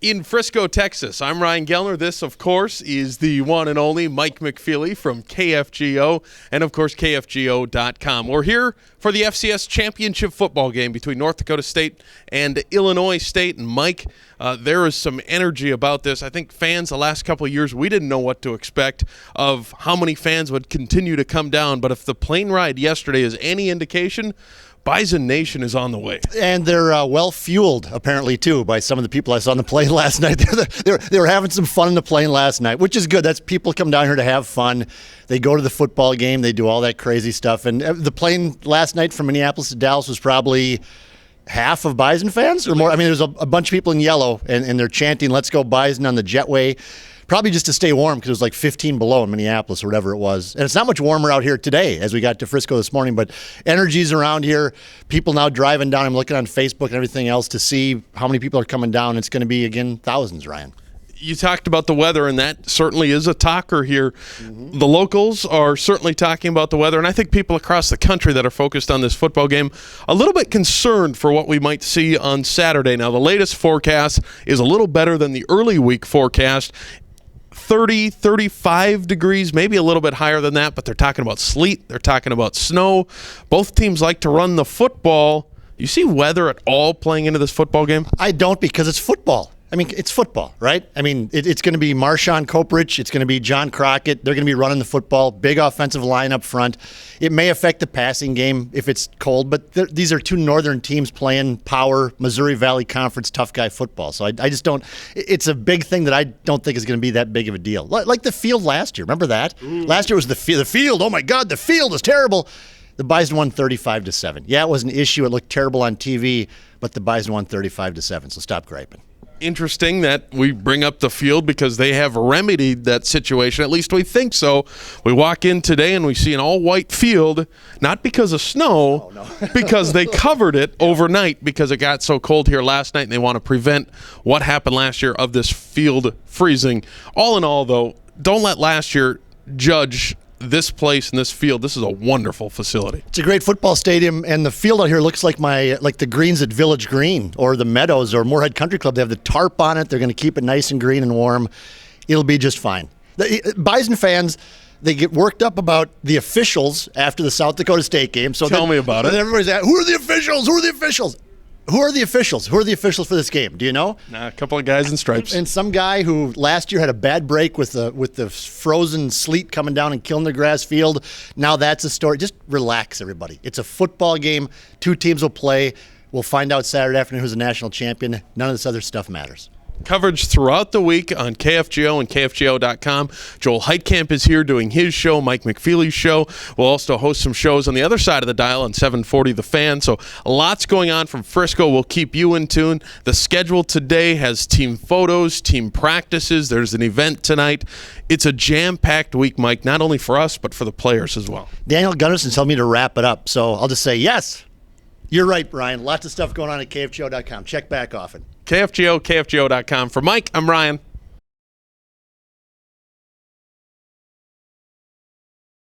In Frisco, Texas, I'm Ryan Gellner. This, of course, is the one and only Mike McFeely from KFGO and, of course, KFGO.com. We're here for the FCS championship football game between North Dakota State and Illinois State. And, Mike, there is some energy about this. I think fans the last couple of years, we didn't know what to expect of how many fans would continue to come down. But if the plane ride yesterday is any indication, Bison Nation is on the way. And they're well-fueled, apparently, too, by some of the people I saw on the plane last night. They were having some fun on the plane last night, which is good. That's people come down here to have fun. They go to the football game. They do all that crazy stuff. And the plane last night from Minneapolis to Dallas was probably half of Bison fans or more. I mean, there's a bunch of people in yellow, and they're chanting, "Let's go Bison" on the jetway. Probably just to stay warm because it was like 15 below in Minneapolis or whatever it was. And it's not much warmer out here today as we got to Frisco this morning, but energy's around here. People now driving down. I'm looking on Facebook and everything else to see how many people are coming down. It's going to be, again, thousands, Ryan. You talked about the weather, and that certainly is a talker here. The locals are certainly talking about the weather, and I think people across the country that are focused on this football game a little bit concerned for what we might see on Saturday. Now, the latest forecast is a little better than the early week forecast. 30, 35 degrees, maybe a little bit higher than that, but they're talking about sleet. They're talking about snow. Both teams like to run the football. You see weather at all playing into this football game? I don't, because it's football. I mean, it's football, right? I mean, it's going to be Marshawn Coprich. It's going to be John Crockett. They're going to be running the football. Big offensive line up front. It may affect the passing game if it's cold, but these are two northern teams playing power, Missouri Valley Conference, tough guy football. So I just don't – it's a big thing that I don't think is going to be that big of a deal. Like the field last year. Remember that? Last year was the field. Oh, my God, the field is terrible. The Bison won 35-7. Yeah, it was an issue. It looked terrible on TV, but the Bison won 35-7, so stop griping. Interesting that we bring up the field because they have remedied that situation. At least we think so. We walk in today and we see an all-white field, not because of snow, because they covered it overnight because it got so cold here last night, and they want to prevent what happened last year of this field freezing. All in all, though, don't let last year judge this place and this field. This is a wonderful facility. It's a great football stadium, and the field out here looks like the greens at Village Green or the Meadows or Moorhead Country Club. They have the tarp on it. They're going to keep it nice and green and warm. It'll be just fine. The Bison fans, they get worked up about the officials after the South Dakota State game. So Tell me about it. And everybody's at, who are the officials? Who are the officials? Who are the officials? Who are the officials for this game? Do you know? A couple of guys in stripes. And some guy who last year had a bad break with the frozen sleet coming down and killing the grass field. Now that's a story. Just relax, everybody. It's a football game. Two teams will play. We'll find out Saturday afternoon who's the national champion. None of this other stuff matters. Coverage throughout the week on KFGO and KFGO.com. Joel Heitkamp is here doing his show, Mike McFeely's show. We'll also host some shows on the other side of the dial on 740 The Fan. So lots going on from Frisco. We'll keep you in tune. The schedule today has team photos, team practices. There's an event tonight. It's a jam-packed week, Mike, not only for us, but for the players as well. Daniel Gunnarsson told me to wrap it up, so I'll just say yes. You're right, Brian. Lots of stuff going on at KFGO.com. Check back often. KFGO, KFGO.com. For Mike, I'm Ryan.